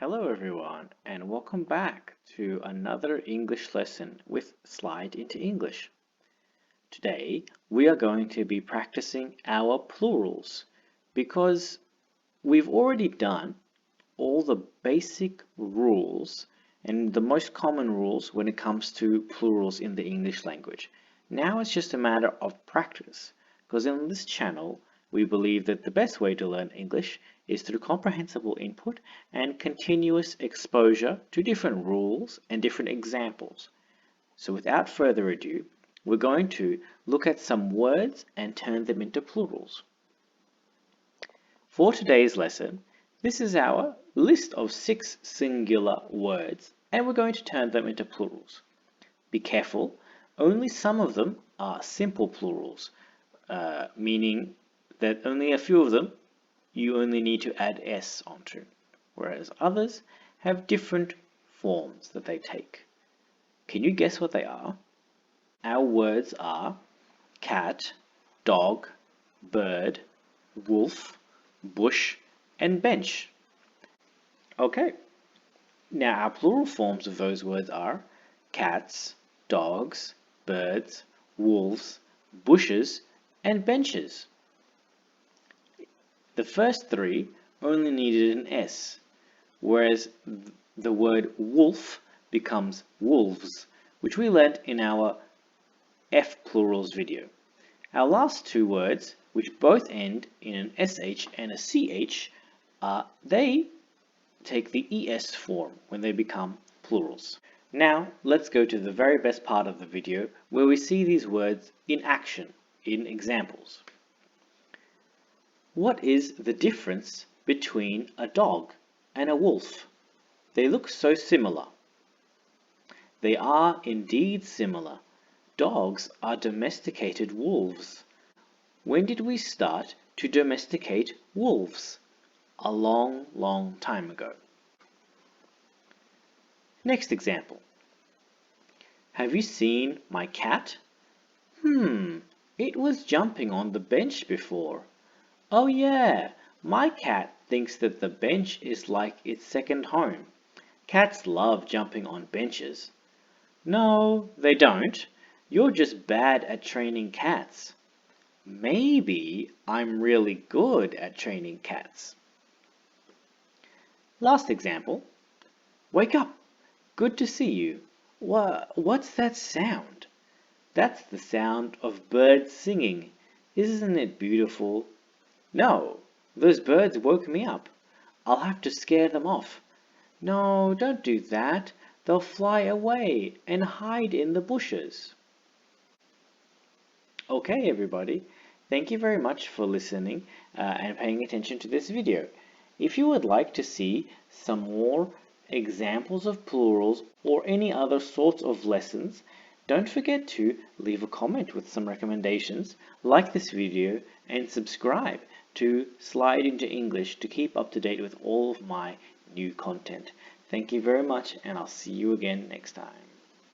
Hello everyone and welcome back to another English lesson with Slide into English. Today we are going to be practicing our plurals because we've already done all the basic rules and the most common rules when it comes to plurals in the English language. Now it's just a matter of practice because in this channel we believe that the best way to learn English is through comprehensible input and continuous exposure to different rules and different examples. So without further ado, we're going to look at some words and turn them into plurals. For today's lesson, this is our list of 6 singular words and we're going to turn them into plurals. Be careful, only some of them are simple plurals, meaning that only a few of them you only need to add s onto, whereas others have different forms that they take. Can you guess what they are? Our words are cat, dog, bird, wolf, bush, and bench. Okay, now our plural forms of those words are cats, dogs, birds, wolves, bushes, and benches. The first 3 only needed an S, whereas the word wolf becomes wolves, which we learnt in our F plurals video. Our last 2 words, which both end in an SH and a CH, they take the ES form when they become plurals. Now let's go to the very best part of the video where we see these words in action, in examples. What is the difference between a dog and a wolf? They look so similar. They are indeed similar. Dogs are domesticated wolves. When did we start to domesticate wolves? A long, long time ago. Next example. Have you seen my cat? It was jumping on the bench before. Oh yeah, my cat thinks that the bench is like its second home. Cats love jumping on benches. No, they don't. You're just bad at training cats. Maybe I'm really good at training cats. Last example. Wake up. Good to see you. What's that sound? That's the sound of birds singing. Isn't it beautiful? No, those birds woke me up. I'll have to scare them off. No, don't do that. They'll fly away and hide in the bushes. Okay, everybody. Thank you very much for listening and paying attention to this video. If you would like to see some more examples of plurals or any other sorts of lessons, don't forget to leave a comment with some recommendations, like this video, and subscribe to Slide into English to keep up to date with all of my new content. Thank you very much, and I'll see you again next time.